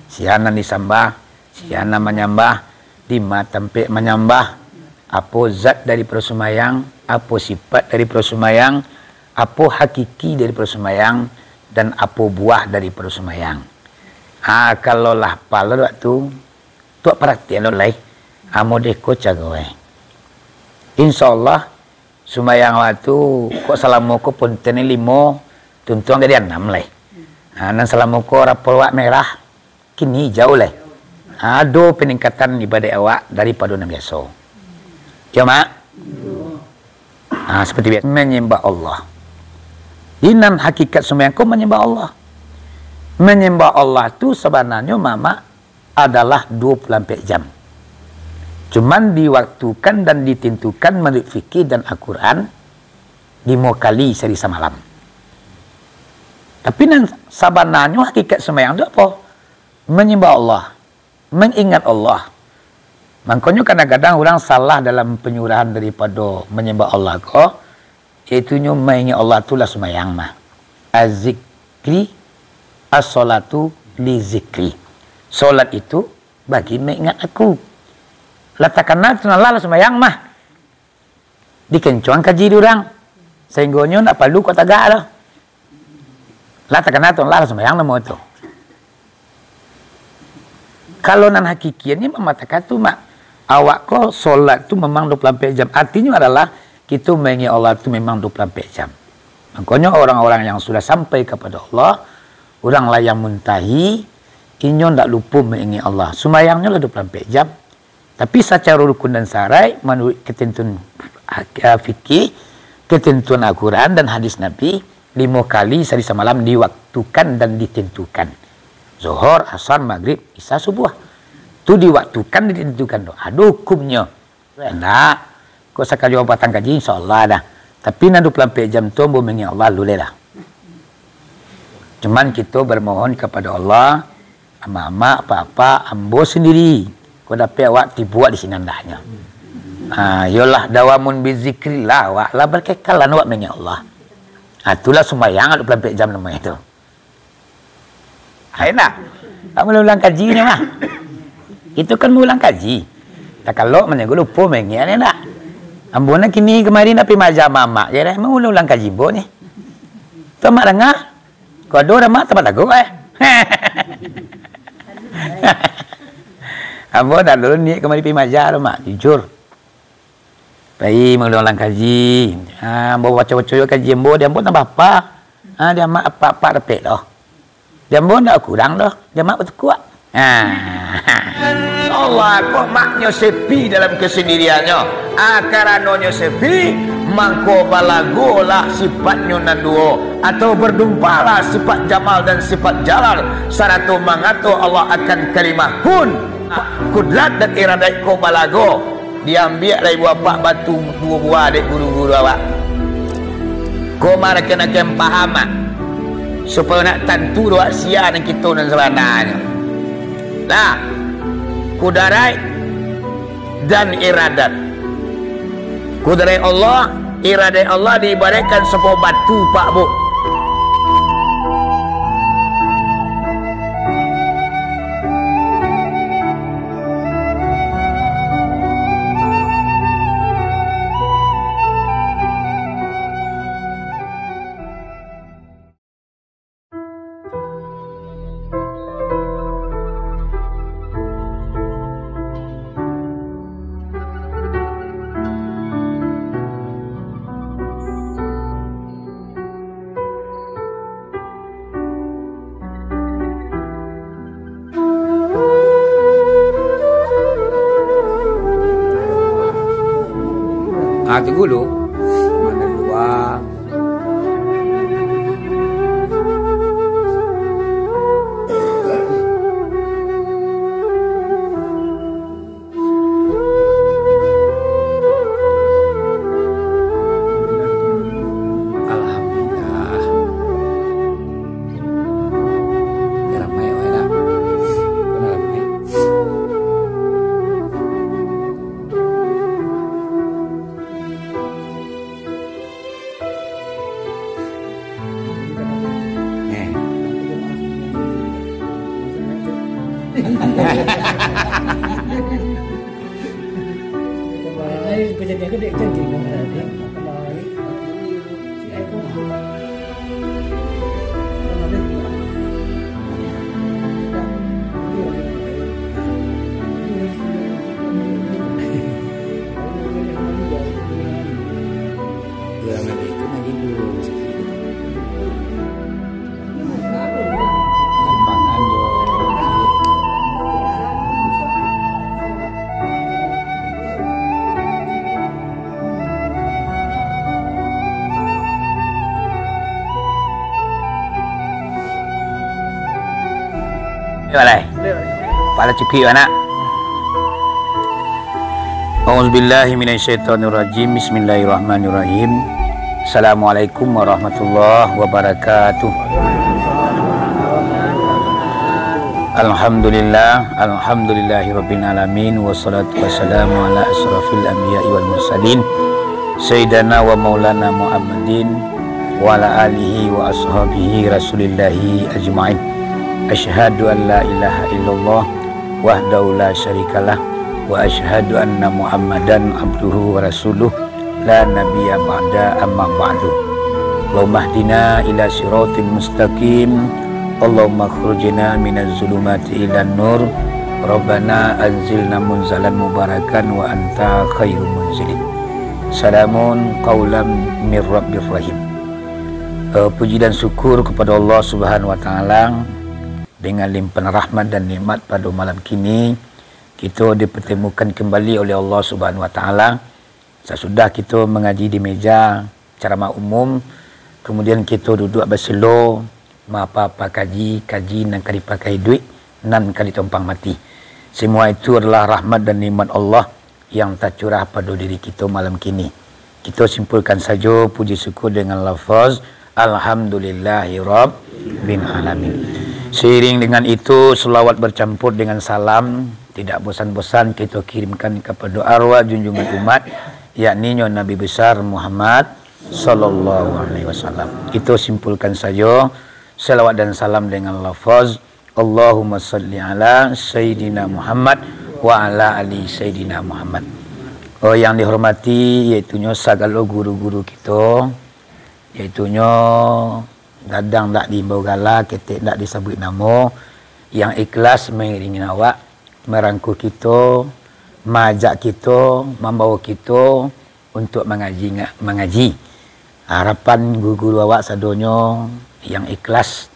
Siana disambah, siana menyambah, lima tempe menyambah, apa zat dari persumayang, apa sifat dari persumayang, apa hakiki dari persumayang, dan apa buah dari persumayang. Kalau lah pala waktu tu perhatian oleh amodeko cagoe. Insyaallah sumayang waktu kok salamoko punten 5 tuntuang dari 6 lah. Nan salamoko rapol wak merah kini jauh lah. Ada peningkatan ibadah awak daripada yang biasa. Ya mak? Seperti biasa menyembah Allah. Dinan hakikat sembahyang kau menyembah Allah. Menyembah Allah itu sebenarnya mama adalah 24 jam. Cuman diwaktukan dan ditentukan menurut fikih dan Al-Quran 5 kali sehari semalam. Tapi nan sebenarnya hakikat sembahyang itu apa? Menyembah Allah, mengingat Allah. Makanya kadang-kadang orang salah dalam penyurahan daripada menyembah Allah kok. Iaitunya mengingat Allah itulah sembahyang mah. Az-zikri as-salatu li zikri. Solat itu bagi mengingat aku. Letakkan itu nalar sembahyang mah. Dikencuan kaji orang. Sehingga nak perlu kau tagak lah. Letakkan itu nalar sembahyang nama itu. Kalau nan hakikiannya mengatakan tu mak awak ko solat tu memang 24 jam. Artinya adalah kita mengingat Allah tu memang 24 jam. Makanya orang-orang yang sudah sampai kepada Allah, oranglah yang muntahi, inyo ndak lupa mengingat Allah. Sembahyangnya lah 24 jam. Tapi secara rukun dan syarat menurut ketentuan fikih, ketentuan Al-Quran dan hadis Nabi, 5 kali sehari semalam diwaktukan dan ditentukan. Zuhur, asar, maghrib, isya, subuh. Itu diwaktukan, ditentukan. Ada hukumnya. Enak. Kau sekali jawabatan kaji, insyaAllah dah. Tapi nak 24 jam tu, mengingat Allah, boleh dah. Cuman kita bermohon kepada Allah, ama-ama, apa-apa, ambo sendiri. Kau dapat awak dibuat di sini andahnya. Yolah dawamun bizikrillah, awak lah berkekalan awak mengingat Allah. Itulah sembahyang 24 jam namanya itu. Enak. Tak boleh ulang kaji ni mah. Itu kan ulang kaji. Tak kalau mana gue lupa mengingat ni nak. Ambona kini kemarin tapi majah mama. Jadi mau ulang kaji bo ni. Tu mak dengar. Kau ada orang mak tempat lagu Ambo dah dulu ni kemarin pergi majah tu mak. Jujur. Pergi mengulang kaji. Ambo baca-baca kaji ambo. Dia ambo tambah apa? Dia mak apa-apa repek dah. Dia pun tak kurang dah. Dia mak betul kuat. Allah kok maknya sepi dalam kesendiriannya. Karenanya sepi, mangko balagolah sifatnya nan duo. Atau berdumpalah sifat jamal dan sifat jalal. Saratu mangato Allah akan kalimahun. Kudrat dan iradat ko balago. Diambil dari bapak batu 2 buah adik guru-guru awak. Ko marah kena paham supaya nak tentu doa sia dan kita dan sebenarnya. Nah, kudarai dan iradat. Kudarai Allah, iradat Allah diibaratkan sebuah batu pak bu. Tunggu dulu. Mana luar? Kejadian gede cantik kemarin. Si Eko. Balai. Pada cepi anak. Auzubillahi minasyaitonirrajim. Bismillahirrahmanirrahim. Assalamualaikum warahmatullahi wabarakatuh. Alhamdulillahirabbil alamin wassalatu wassalamu ala asrofil anbiya'i wal mursalin sayyidina wa maulana Muhammadin wa ala alihi wa ashabihi rasulillahi ajma'in. Asyhadu an la ilaha illallah wahdahu la syarikalah wa asyhadu anna Muhammadan abduhu wa rasuluh la nabiyya ba'da amma ba'du. Allahumma hdina ila siratal mustaqim. Allahumma khurujna minaz zulumati ilan nur. Rabbana anzilna munzalan mubarakan wa anta khairul munzilin. Salamun qaulam mir rabbir rahim. Puji dan syukur kepada Allah Subhanahu wa taala. Dengan limpahan rahmat dan nikmat pada malam kini kita dipertemukan kembali oleh Allah Subhanahu wa taala. Sesudah kita mengaji di meja ceramah umum, kemudian kita duduk berselo, apa kaji nan kali pakai duit, nan kali tumpang mati. Semua itu adalah rahmat dan nikmat Allah yang tercurah pada diri kita malam kini. Kita simpulkan saja puji syukur dengan lafaz alhamdulillahirabbil alamin. Seiring dengan itu, selawat bercampur dengan salam tidak bosan-bosan kita kirimkan kepada arwah junjungan umat, yakni Nabi besar Muhammad sallallahu alaihi wasallam. Kita simpulkan saja selawat dan salam dengan lafaz Allahumma salli ala Sayyidina Muhammad wa ala ali Sayyidina Muhammad. Yang dihormati iaitunya segala guru-guru kita, iaitunya kadang tak diimbau gala, ketik tak disebut nama, yang ikhlas mengiringi awak, merangkul kita, mengajak kita, membawa kita untuk mengaji. Harapan guru-guru awak sadonya yang ikhlas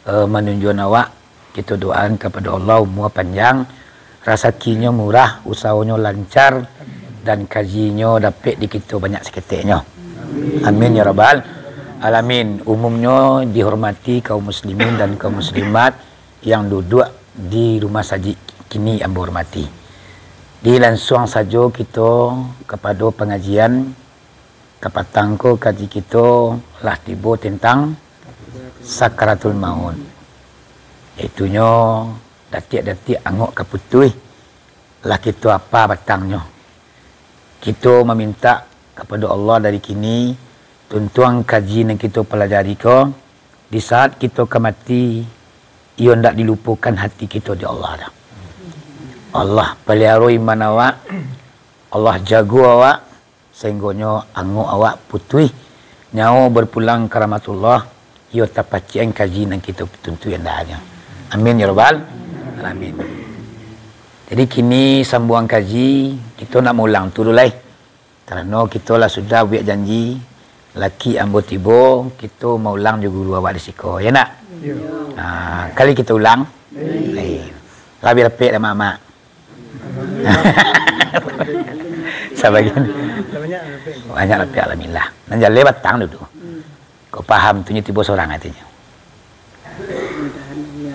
menunjuk awak, kita doakan kepada Allah umur panjang, rezekinya murah, usahanya lancar, dan kajinya dapat di kita banyak seketiknya. Amin ya rabbal alamin. Umumnya dihormati kaum muslimin dan kaum muslimat yang duduk di rumah saji kini yang berhormati. Dilangsung saja kita kepada pengajian kapatangko kaji kita lah tiba tentang sakaratul maut. Iaitunya datik-datik angok kaputui lah kita apa batangnya. Kita meminta kepada Allah dari kini tuntuang kaji yang kita pelajari ko, di saat kita kemati ia tidak dilupakan hati kita di Allah dah. Allah pelihara iman awak, Allah jaga awak sehingga anguk awak putih nyawa berpulang ke rahmatullah, ia tapacian kaji yang kita tuntu yang dahanya. Amin ya rabbal alamin. Jadi kini sambungan kaji kita nak ulang tu dulu kerana kita lah sudah buat janji laki ambo tibo kita mau ulang juga guru awak di siko ya nak. Kali kita ulang lebih lepek dah mak. Sebagian banyak lepek alhamdulillah. Nan jalan lewat tang dulu. Kau faham tunya tibo seorang hatinya.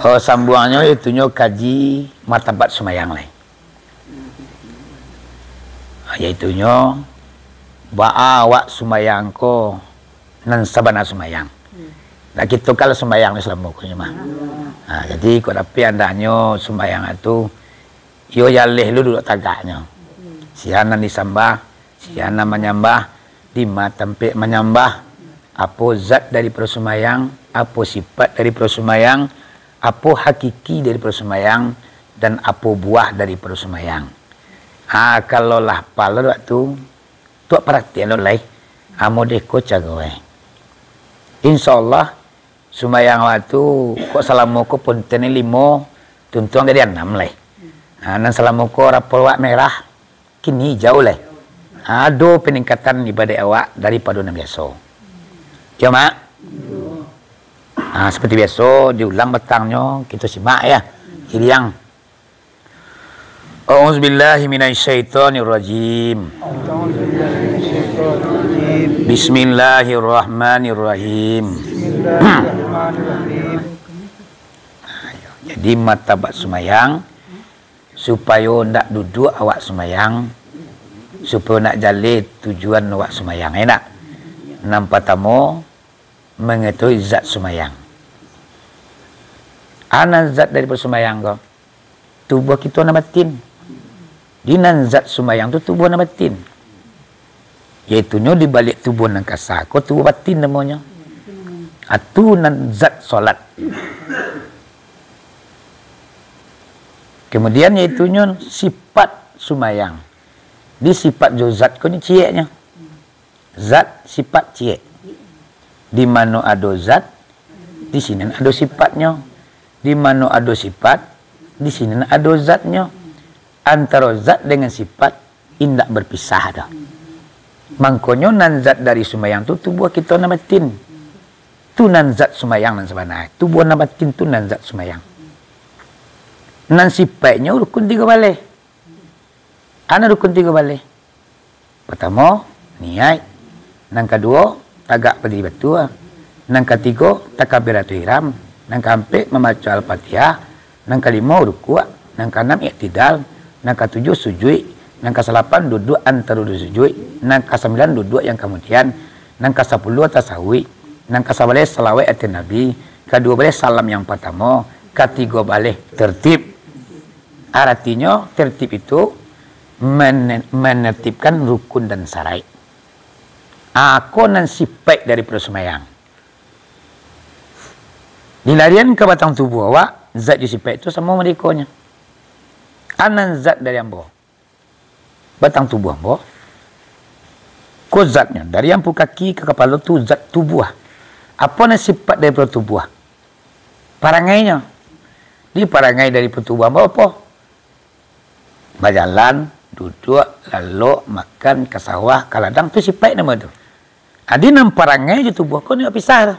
Sambungannya itunya kaji martabat semayang lain. Iaitunya ba'a awak sumayang ko nan sabana sumayang. Nah kita kalau sumayang ni selama kunya mah. Jadi kau dapat andanya sumayang itu yo yaleh lu duduk tagaknya. Siana disambah, siana menyambah, lima tempe menyambah apa zat dari persumayang, apa sifat dari persumayang, apa hakiki dari persumayang, dan apa buah daripada semayang. Kalau lah pala waktu tu perhatian lo lai. Modeko cagoe. Insyaallah semayang waktu kok salamoko punten 5 tuntuang dari 6 lai. Nan salamoko rapol wak merah kini jauh lai. Ada peningkatan ibadah awak daripada yang biasa. Ya mak? Seperti biasa diulang petangnya kita simak ya. Hiriang. A'udzubillahi minasyaitonirrajim. Bismillahirrahmanirrahim. Jadi martabat semayang supaya ndak duduk awak semayang, supaya nak jalin tujuan awak semayang. Enak. Nampak tamu mengetahui zat semayang. Ana zat daripada semayang kau. Tubuh kita nak batin. Dinan zat semayang tu tubuh nak batin. Iaitunya di balik tubuh nan kasar kau tubuh batin namanya. Atu nan zat solat. Kemudian iaitunya sifat semayang. Di sifat jo zat kau ni cieknya. Zat sifat ciek. Di mana ada zat, di sini ada sifatnya. Di mana ada sifat, di sini ada zatnya. Antara zat dengan sifat indak berpisah dah. Mangkonyo nan zat dari semayang tu tubuh kita nan batin. Tu nan zat semayang nan sebenarnya. Tubuh nan batin tu nan zat semayang. Nan sifatnya rukun 3 balik. Ana rukun 3 balik. Pertama, niat. Nang kedua, tagak berdiri batu. Nang ketiga, takbiratul ihram. Nang keempat, membaca Al-Fatihah. Nang kelima, rukuk. Nang keenam, iktidal. Nang ketujuh, sujud. Nang ke-8, duduk antara dua sujud. Nang ke-9, duduk yang kemudian. Nang ke-10, tasawuf. Nang ke-11, salawat atas Nabi. Ke-12, salam yang pertama. Ke-3 balik tertib. Artinya, tertib itu menertibkan rukun dan syarat. Aku nan sifat daripada semayang. Dilarian ke batang tubuh awak, zat di sifat itu sama mereka-nya. Anan zat dari ambo. Batang tubuh ambo. Ko zatnya. Dari ampu kaki ke kepala tu zat tubuh. Apa nan sifat daripada tubuh? Parangainya. Di parangai daripada tubuh ambo apa? Berjalan, duduk, lalu, makan, ke sawah, ke ladang. Tu sifat nama tu. Adi nam parangai je tubuh kau ni pisah.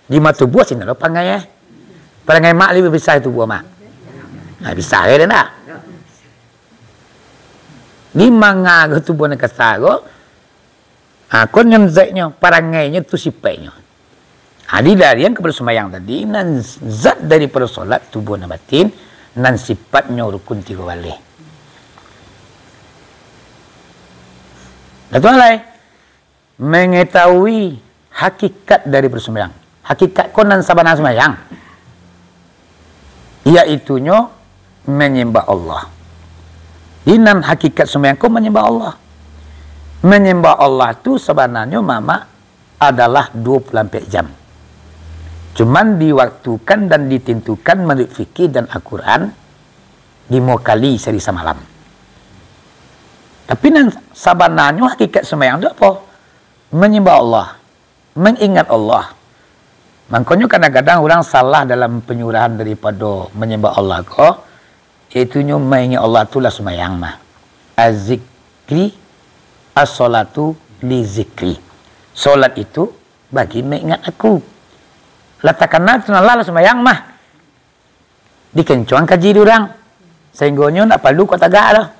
Di mata tubuh sini lo parangai Parangai mak lebih pisah tubuh mak. Pisah ke dah. Ni manga ke tubuh nak kasar ko. Kau yang zatnya parangainya tu sifatnya. Adi dari yang kepada semayang tadi nan zat daripada solat tubuh dan batin nan sifatnya rukun 3 balik. Datuk alai mengetahui hakikat dari bersemayang. Hakikat konan sabana semayang. Iaitunya menyembah Allah. Dinan hakikat semayang kau menyembah Allah. Menyembah Allah tu sebenarnya mama adalah 24 jam. Cuman diwaktukan dan ditentukan menurut fikih dan Al-Quran 5 kali sehari semalam. Tapi nan sabananya hakikat semayang itu apa? Menyembah Allah, mengingat Allah. Makanya kadang-kadang orang salah dalam penyurahan daripada menyembah Allah ko, iaitunya mengingat Allah itulah semayang mah. Az-zikri as-salatu li zikri. Solat itu bagi mengingat aku. Latakan itu nalah semayang mah. Dikencuang kaji orang. Sehingga nak perlu kau tagak lah.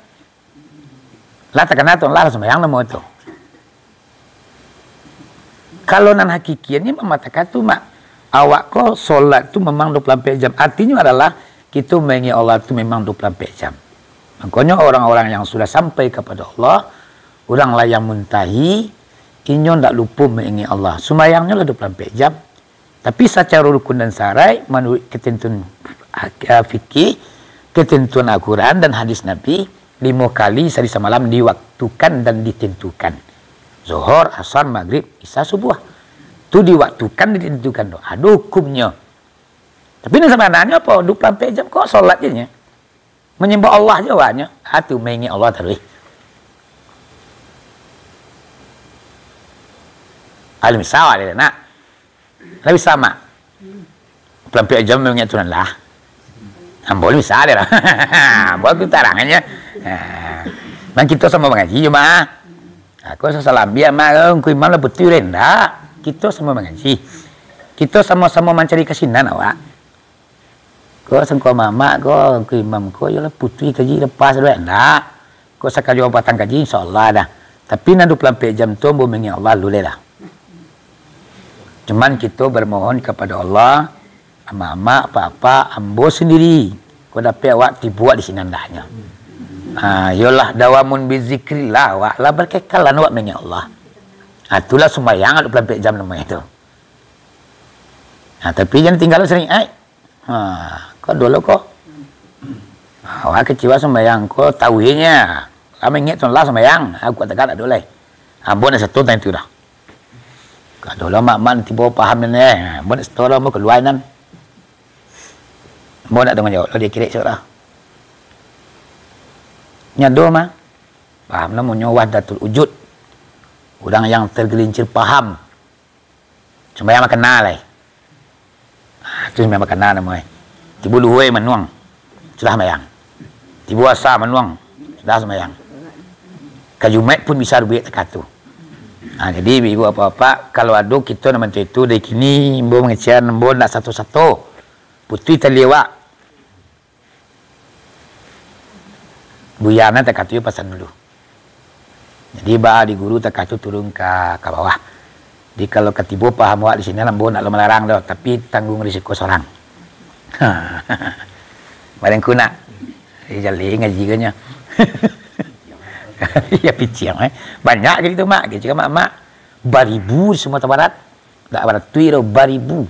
Latakan itu nalah semayang nama itu. Kalau nan hakikiannya mematakan tu mak awak ko solat tu memang 24 jam. Artinya adalah kita mengingat Allah tu memang 24 jam. Makanya orang-orang yang sudah sampai kepada Allah, oranglah yang muntahi, inyo ndak lupa mengingat Allah. Semayangnya lah 24 jam. Tapi secara rukun dan syarat menurut ketentuan fikih, ketentuan Al-Quran dan hadis Nabi 5 kali sehari semalam diwaktukan dan ditentukan. Zuhur, asar, maghrib, isya, subuh. Itu diwaktukan, ditentukan. Ada hukumnya. Tapi ini sebenarnya apa? 24 jam kok solat je nya. Menyembah Allah je awaknya. Hatu mengingat Allah terus. Alim sawa dia nak. Lebih sama. 24 jam mengingat Tuhan lah. Boleh bisa dia lah. Boleh kita rangannya. Dan kita sama mengaji cuma. Aku salam biar mah ku imam lah betul rendah. Kita sama mengaji. Kita sama-sama mencari kesinan awak. Kau sengkau mama, kau ke imam kau, yalah putri kaji lepas duit dah. Kau sekali batang kaji, insyaallah dah. Tapi nak 24 jam tu, mengingat Allah luleh dah. Cuman kita bermohon kepada Allah, mama, papa, ambo sendiri. Kau dapat awak dibuat di sini andahnya. Yalah dawamun bizikrillah, awak lah berkekal lah awak mengingat Allah. Itulah sembahyang 24 jam namanya itu. Tapi jangan tinggal sering, kau dulu kok. Awak kecewa sembahyang kau tahuinya. Kami ingat Allah sembahyang. Aku katakan tak boleh. Ambo nak satu time tu dah. Kau dulu mak tiba paham ni. Ambo nak satu lah. Ambo keluar nan. Ambo nak dengar jawab. Dia kira seorang. Nyado mah. Paham lah menyawah datul wujud. Orang yang tergelincir paham. Sembahyang makan nalai. Itu sembahyang makan nalai namanya. Tibu luhue menuang, sudah sembahyang. Tibu asa menuang, sudah sembahyang. Kajumet pun bisa duit tekatu. Jadi ibu apa-apa, kalau ada kita nama itu dari kini, ibu mengecehan, ibu nak satu-satu. Putri terlewat. Buyana tekatu pasan dulu. Jadi bah di guru tekatu turun ke bawah. Jadi kalau ketibu paham awak di sini, ibu nak melarang dah, tapi tanggung risiko seorang. Barang ku nak jali ngaji kanya. Ya piciang banyak gitu mak gitu mak baribu semua barat tak barat tuiro baribu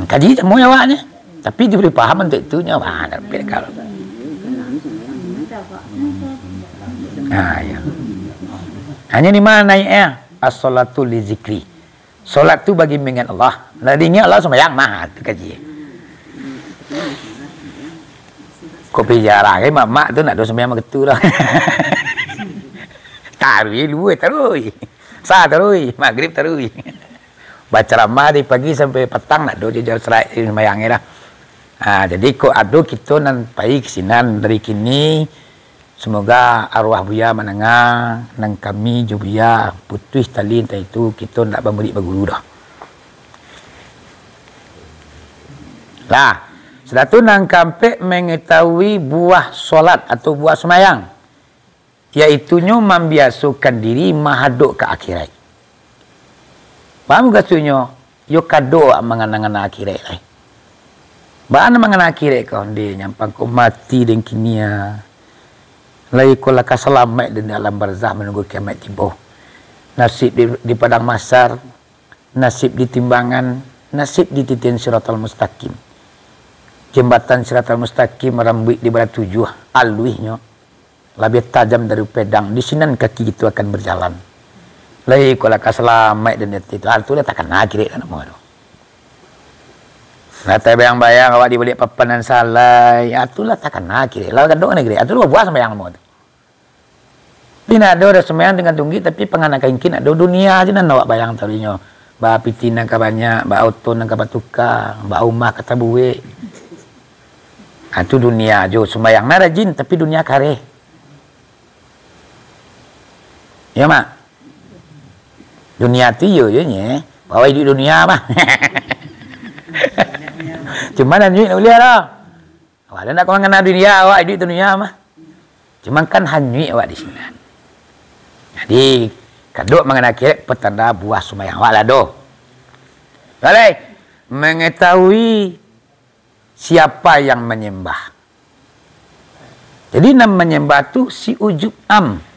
kaji semua awaknya tapi diberi paham untuk itunya wah tapi kalau ya hanya di mana ya as-salatu li zikri. Solat tu bagi mengingat Allah. Nah, ingat Allah sembahyang mah tu kaji. Kau bicara ke mak tu nak do sembahyang begitu dah. Tarui luwe tarui. Sa tarui, maghrib tarui. Baca ramah dari pagi sampai petang nak do dia jauh serai sembahyang dah. Jadi kok ado kita nan pai kesinan dari kini semoga arwah buya menengah nang kami jubiya putih talin itu kita nak memberi baguru dah. Lah, sudah tu nang kampe mengetahui buah solat atau buah semayang. Iaitunya membiasakan diri mahaduk ke akhirat. Paham gatunya? Yo kado mengenang akhirat lai. Bana mengenang akhirat kau dia nyampang kau mati dan kinia. Lai kola kaselamat di dalam barzah menunggu kiamat tiba. Nasib di padang mahsyar, nasib di timbangan, nasib di titian siratal mustaqim. Jembatan siratal mustaqim rambut di barat tujuh, aluihnya lebih tajam dari pedang. Di sinan kaki itu akan berjalan. Lai kola kaselamat dan itu itulah takkan akhirat dan nama itu. Nata bayang-bayang awak dibalik papanan salai, itulah takkan akhirat. Lalu kadang negeri, itulah buah sembahyang nama itu. Tidak ada sembahyang dengan tunggi, tapi penganakan kini ada dunia aja nan awak bayang tadinya. Ba pitina ka banyak, ba auto nang ka batuka, ba umah kata buwe. Itu dunia aja sembahyang na rajin, tapi dunia kare. Ya mak. Dunia tu yo nya, bawa hidup dunia mah. Cuma nak duit boleh lah. Awak nak kau ngana dunia, awak hidup dunia mah. Cuma kan hanyui awak di sini. Jadi kaduk mengenai akhirat petanda buah sembahyang awak lah doh. Boleh mengetahui siapa yang menyembah. Jadi nama menyembah tu si ujub am.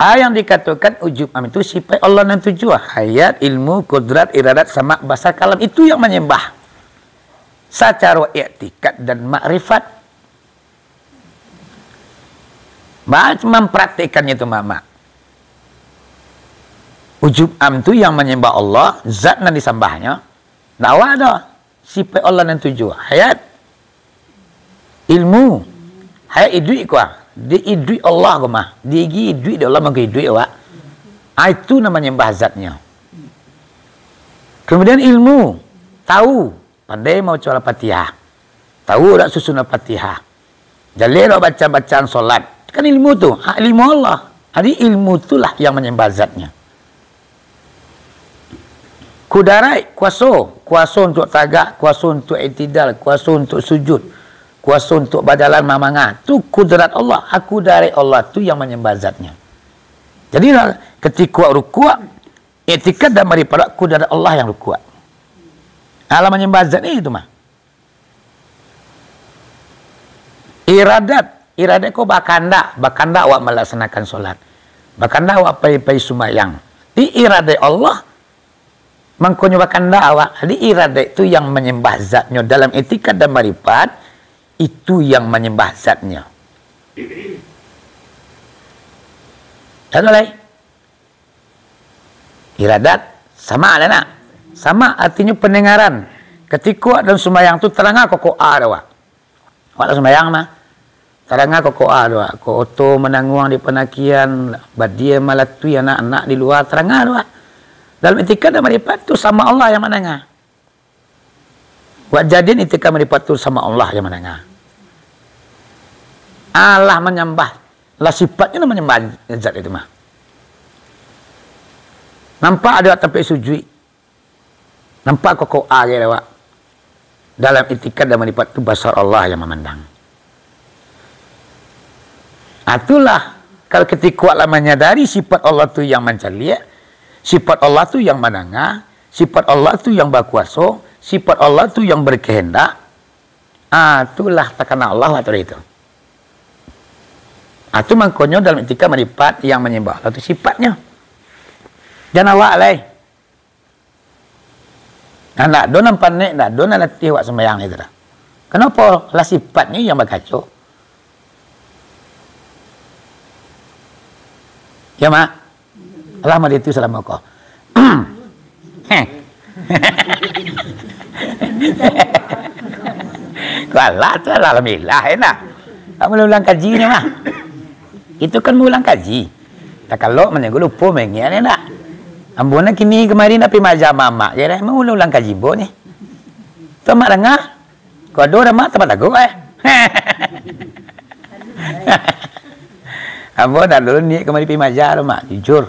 Yang dikatakan ujub am itu sifat Allah dan tujuh. Hayat, ilmu, kudrat, iradat, sama basar kalam itu yang menyembah. Secara i'tikad dan makrifat. Mempraktikannya itu mama. Ujub am tu yang menyembah Allah, zat nan disembahnya. Dakwah dah. Sifat Allah nan tuju. Hayat. Ilmu. Hayat idui kuah. Dia idui Allah kumah. Dia idui dia Allah maka idui awak. Itu namanya menyembah zatnya. Kemudian ilmu. Tahu. Pandai mau baca Al-Fatihah. Tahu tak susun Al-Fatihah. Jalil tak baca-bacaan solat. Kan ilmu tu. Ilmu Allah. Jadi ilmu itulah yang menyembah zatnya. Kudarai, kuasa untuk tagak, kuasa untuk i'tidal, kuasa untuk sujud, kuasa untuk berjalan mamanga. Tu kudrat Allah. Aku dari Allah tu yang menyembah zatnya. Jadi ketika rukuk, i'tikad dan daripada kudrat Allah yang rukuk. Alam menyembah zat ni itu mah. Iradat kau bakanda awak melaksanakan solat. Bakanda awak pai sumayang. Di iradat Allah mangkonyo bakanda awak. Di iradat itu yang menyembah zatnya dalam etika dan marifat, itu yang menyembah zatnya. Dan oleh iradat sama ada nak. Sama artinya pendengaran. Ketika dan sumayang tu terangah kok ada awak. Awak sumayang mah. Terangah kok ada awak. Kok oto menanguang di penakian, badia malatui anak-anak di luar terangah awak. Dalam etika dan marifat tu sama Allah yang menengah. Buat jadian etika marifat tu sama Allah yang menengah. Allah menyembah. Lah sifatnya menyembah zat itu mah. Nampak ada sampai sujud. Nampak kok ada awak. Dalam etika dan marifat tu basar Allah yang memandang. Itulah kalau ketika Allah menyadari sifat Allah tu yang menceliak, sifat Allah tu yang menengah, sifat Allah tu yang berkuasa, sifat Allah tu yang berkehendak. Itulah terkenal Allah atau itu. Itu makanya dalam etika marifat yang menyembah Allah itu sifatnya. Jangan awak lain. Nak do nampak nek, nak do nak latih awak sembahyang itu dah. Kenapa? Lah sifatnya yang berkacau. Ya mak. Allah mah itu selama kau. Kalah tu alhamdulillah enak. Kamu ulang kajinya mah. Itu kan ulang kaji. Tak kalau mana gue lupa mengian enak. Ambona kini kemarin api majah mama. Ya dah mau ulang kaji bo ni. Tu mak dengar. Kau ada mak tempat aku Ambon dah dulu ni kemarin api majah tu mak jujur.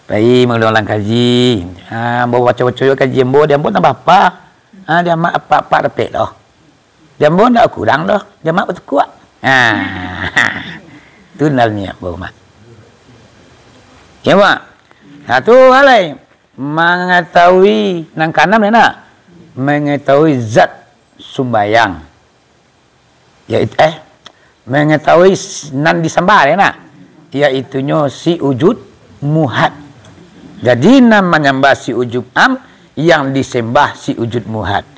Pai mengulang kaji. Bawa baca-baca kaji ambo dia ambo tambah apa? Dia mak apa repek dah. Dia ambo dah kurang dah. Dia mak betul kuat. Tu nalnya bawa mak. Ya mak. Tu alai mengetahui nang kanam ni nak mengetahui zat sumbayang. Iaitu mengetahui nan disembah ni nak. Iaitunya si wujud muhad. Jadi nam menyembah si wujud am yang disembah si wujud muhad.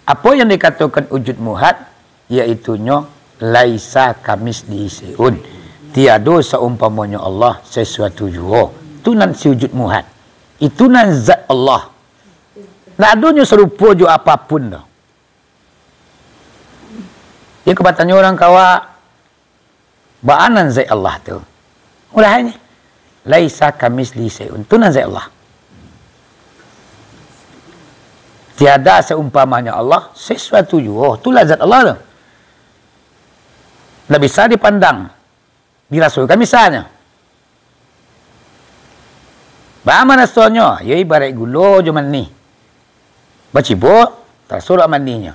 Apa yang dikatakan wujud muhad? Iaitunya laisa kamislihi syai'un. Tiada seumpamanya Allah sesuatu jua. Itu nan si wujud muhad. Itu nan zat Allah. Tak adanya serupa juga apapun dah. Dia kebatanya orang kawa ba'anan zat Allah tu. Mulanya laisa kamislihi syai'un. Itu nan zat Allah. Tiada seumpamanya Allah sesuatu juga. Itulah zat Allah tu. Tak bisa dipandang. Dirasulkan misalnya. Bagaimana soalnya? Ya ibarat gula je mani. Bacibuk, tersuruh maninya.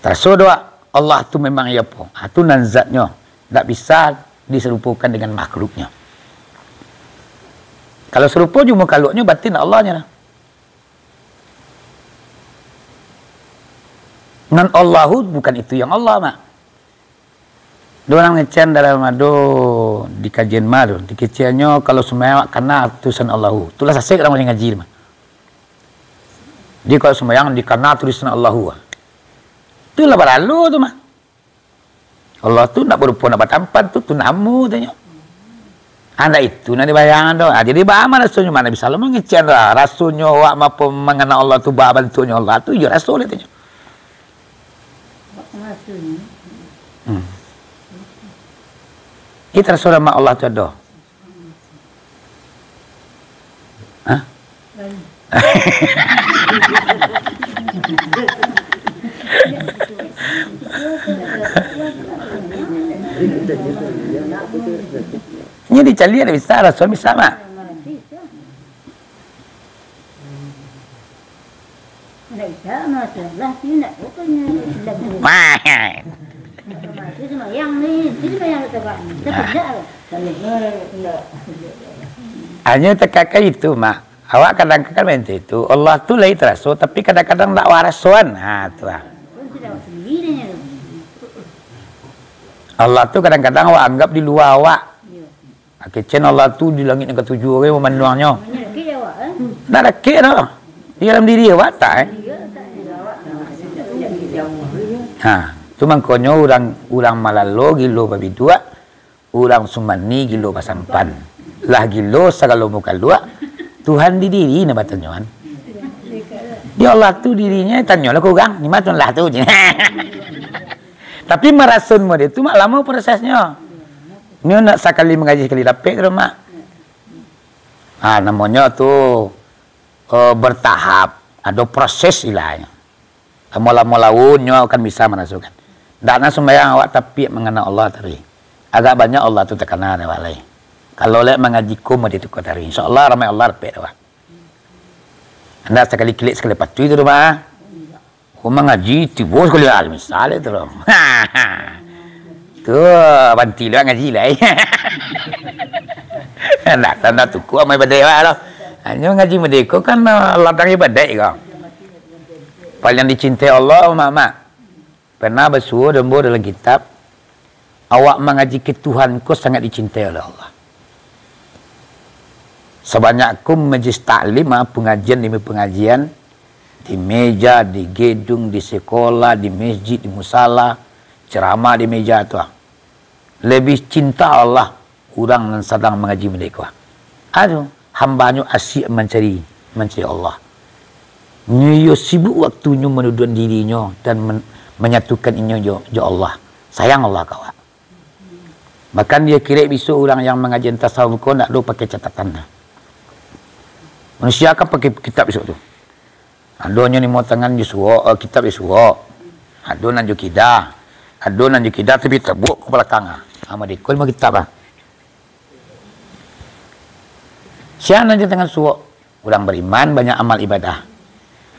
Tersuruh Allah tu memang ya apa. Itu nan zatnya. Tak bisa diserupakan dengan makhluknya. Kalau serupa cuma makhluknya, batin Allahnya lah. Nan Allahu bukan itu yang Allah mak. Orang ngecen dalam ado di kajian malu di kecilnya kalau sembahyang kena tulisan Allahu. Itulah sasek orang yang ngaji mah. Dia kalau sembahyang dikena tulisan Allahu. Itulah berlalu tu mah. Allah tu nak berupa nak bertampan tu namu tanya. Anda itu nanti bayangan doa. Jadi bagaimana rasulnya mana bisa lo mengecen lah. Rasulnya awak mampu mengenal Allah tu bah bantunya Allah tu ya rasul itu. Itu rasul sama Allah tu ada. Hah? Ini dicari ada bisa rasul bisa mak. Tidak bisa masalah tidak pokoknya Islam. Wah. Itu semua yang ni, itu semua yang kita tidak. Hanya terkadang itu mak. Awak kadang-kadang minta itu Allah tu lain rasul tapi kadang-kadang tak warasuan. Ha tu lah. Allah tu kadang-kadang awak anggap di luar awak. Kecen Allah tu di langit yang ketujuh orang memandangnya. Tak ada kek dah. Di dalam diri awak tak tu maknanya orang malalo gilo babi dua, orang sumani gilo basampan. Lah gilo segala muka dua. Tuhan di diri nak bertanya. Dia Allah tu dirinya tanya lah kurang. Ni macam lah tu je. Tapi merasun dia tu mak lama prosesnya. Ni nak sekali mengaji sekali dapat tu mak. Namanya tu bertahap. Ada proses ilahnya. Mula-mulanya akan bisa merasukan. Tak nak sembahyang awak tapi mengenal Allah tadi. Agak banyak Allah tu terkenal ada walai. Kalau lek mengaji kum dia tu kau tadi. InsyaAllah ramai Allah dapat awak. Anda sekali klik sekali patu itu rumah. Mengaji tiba sekali misalnya tu. Tu banti lah ngaji lah. Nak tanda tuku amai badai lah. Hanya ngaji merdeka kan ladang ibadat kau. Paling dicintai Allah mak. Pernah bersuara dembo dalam kitab. Awak mengaji ke Tuhan kau sangat dicintai oleh Allah. Sebanyakku majlis taklim pengajian demi pengajian di meja, di gedung, di sekolah, di masjid, di musala, ceramah di meja tu. Lebih cinta Allah orang yang sedang mengaji mereka. Aduh, hambanya asyik mencari Allah. Dia sibuk waktunya menuduh dirinya dan menyatukan ini jo Allah. Sayang Allah kawan. Bahkan dia kira besok orang yang mengaji tasawuf kau nak do pakai catatan. Manusia akan pakai kitab besok tu. Adanya ni mau tangan Yusua, kitab Yusua. Adonan Jukidah. Adonan Jukidah tapi terbuk ke belakang. Ama dia kau mau kitab ah. Siapa nanti tangan suwa? Orang beriman banyak amal ibadah.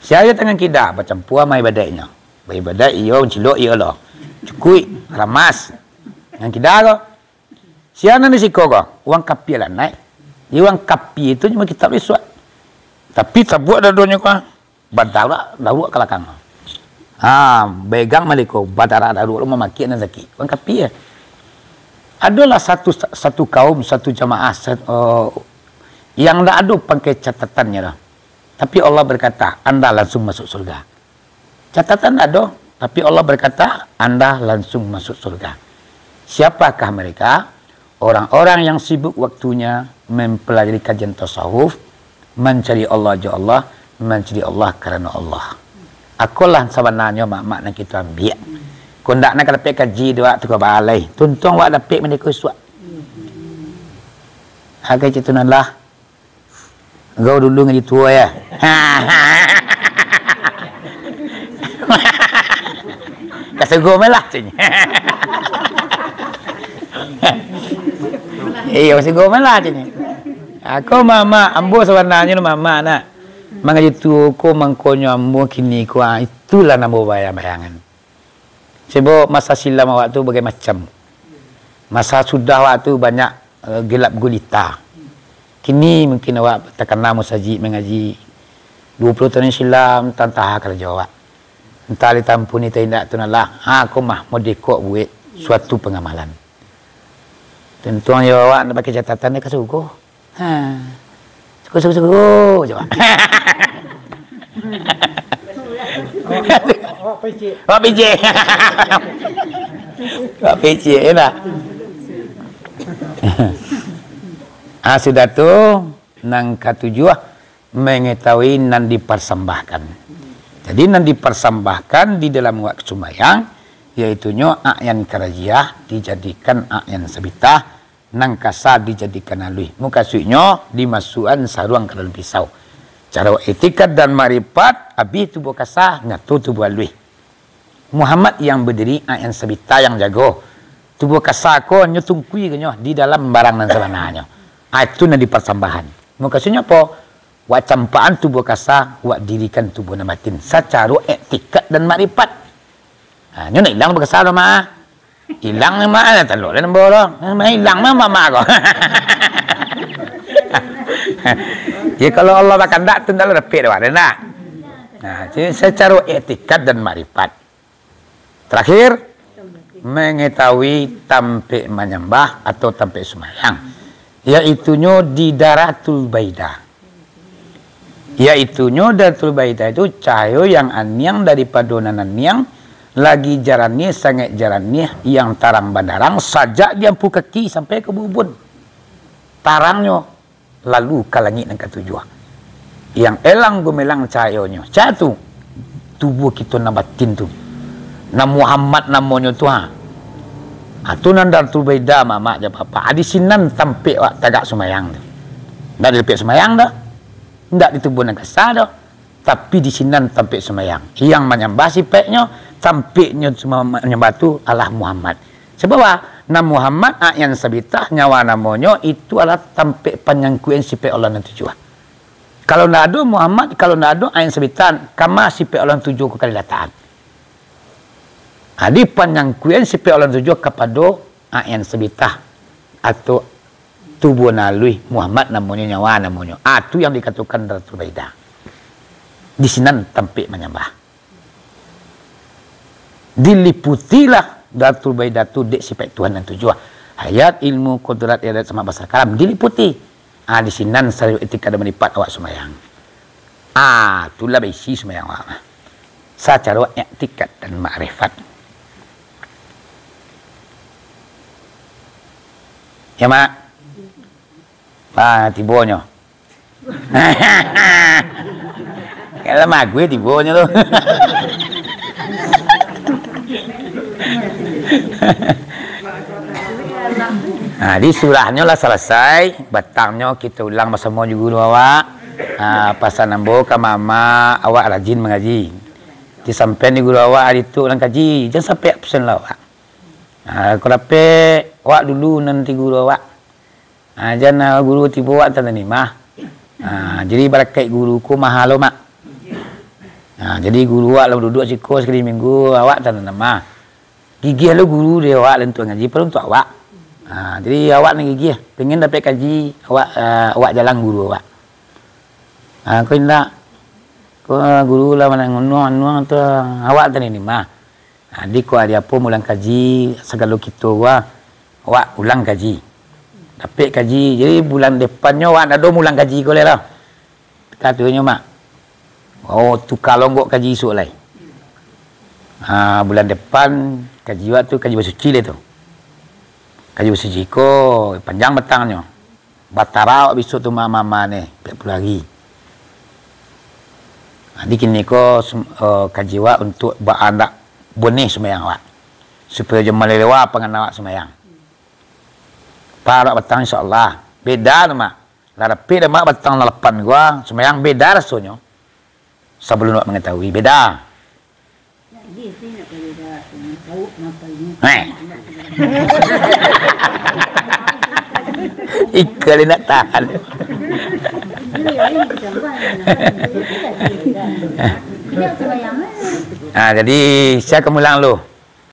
Siapa tangan kidah macam puas mai ibadahnya. Beribadah iyo cilok iyo loh. Cukui, ramas. Yang kidah ko. Siapa nanti siko ko? Uang kapi lah naik. Di uang kapi itu cuma kitab Yusua. Tapi tak buat dadonya kau. Bantar lah, daruak ke belakang. Begang maliko, badara daruak lu memaki dan zaki. Uang kapi ya. Adalah satu kaum, satu jamaah yang tak ada pakai catatannya dah. Tapi Allah berkata, anda langsung masuk surga. Catatan ada, tapi Allah berkata, anda langsung masuk surga. Siapakah mereka? Orang-orang yang sibuk waktunya mempelajari kajian tasawuf, mencari Allah jo Allah, mencari Allah kerana Allah. Akulah sebenarnya mak-mak nak kita ambil. Kau nak dapat kaji dua tu kau balai. Tuntung wak dapat mereka suat. Agak citunan lah. Kau dulu ngaji tua ya. Kasih gua melah tu. Masih gua melah tu. Aku mama ambo sebenarnya mama nak mengaji tu ko mangkonyo ambo kini ko itulah nama bayangan. Sebab masa silam awak tu bagai macam. Masa sudah awak tu banyak gelap gulita. Kini mungkin awak terkena musajid mengaji 20 tahun silam tantah kerja awak. Entah li tampuni tindak tu nalah. Aku mah modeko buat suatu pengamalan. Tentuang ya awak nak pakai catatan dia kasuko. Suku-suku coba. Wak PC. Wak PC enak. Sudah tu nang ketujuh mengetahui nan dipersembahkan. Jadi nan dipersembahkan di dalam waktu sembahyang yaitunya akyan kerajiah dijadikan akyan sabitah nang kasar dijadikan alui. Mukasuknya dimasukkan saruang ke dalam pisau. Cara etikat dan marifat habis tubuh kasar ngatu tubuh alui. Muhammad yang berdiri akyan sabitah yang jago. Tubuh kasar ko nyutungkui kenyo di dalam barang nan sebenarnya. Itu nan dipersembahan. Maksudnya apa? Wa campaan tubuh kasar, wa dirikan tubuh namatin. Secara etikat dan makrifat. Nyo nak hilang berkasar mah. Hilang mah ada telur dan borong. Hilang mah mama ko. Jadi kalau Allah tak kandak tu ndak dapat dah ada. Jadi secara etikat dan makrifat. Terakhir mengetahui tampik menyembah atau tampik sembahyang. Iaitunya di Daratul Baida. Iaitunya Daratul Baida itu cahaya yang aniang daripada nananiang lagi jarannya sangat jarannya yang tarang bandarang sajak dia pu kaki sampai ke bubun. Tarangnya lalu ke langit yang ketujuh. Yang elang gemelang cahayanya. Satu tubuh kita nabatin tu. Nama Muhammad namanya tu tu nan Daratul Baida mama je papa. Di sinan tampik wak tagak semayang tu. Ndak di tampik semayang dah. Ndak di tubuh nang kasar dah. Tapi di sinan tampik semayang. Yang menyembah sipeknya, tampiknya semua menyembah tu Allah Muhammad. Sebab nama Muhammad yang sabitah nyawa namanya itu adalah tampik penyangkuan sipek Allah nan tujuh. Kalau ndak ada Muhammad, kalau ndak ada yang sabitah, kama sipek Allah tujuh ke kali dataan. Di penyangkuan sipek Allah tujuh kepada yang sebitah atau tubuh nalui Muhammad namanya nyawa namanya. Itu yang dikatakan Daratul Baida. Di sinan tampik menyembah. Diliputilah Daratul Baida tu dek sipek Tuhan yang tujuh. Hayat ilmu kodrat irat sama bahasa kalam diliputi. Di sinan sari etika dan menipat awak semayang. Itulah besi semayang awak. Secara etikat dan makrifat. Ya mak, tibonya. Kalau mak gue tibonya tu. Di surahnya lah selesai, batangnya kita ulang bersama guru awak. Pasal nambo ke mama awak rajin mengaji. Disampaikan di guru awak hari tu ulang kaji, jangan sampai absen lah awak. Aku dapat awak dulu nanti guru awak. Jangan guru tiba awak tak ni mah. Jadi barakat guruku mahal lo mak. Jadi guru awak lalu duduk siko sekali minggu awak tak nama. Gigi lo guru dia awak lentu ngaji perlu untuk awak. Jadi awak ni gigi pengen dapat kaji awak jalan guru awak. Kau indak. Kau guru lah mana nguang tu awak tak ni mah. Adik ko ada apa ulang kaji segala kita awak ulang kaji. Dapat kaji. Jadi bulan depannya awak ada ulang kaji ko lah. Katanya mak. Tu kalau ngok kaji esok lai. Bulan depan kaji awak tu kaji bersuci lah tu. Kaji bersuci ko panjang betangnya. Batara awak besok tu mama ni 40 hari. Adik kini ko kaji awak untuk beranak benih semayang awak. Supaya jemaah lelewa pengen awak semayang. Para batang insyaAllah. Beda tu mak. Larapi dah mak batang lalapan gua. Semayang beda rasanya. Sebelum awak mengetahui. Beda. Ikal nak tahan. Jadi saya kemulang lu.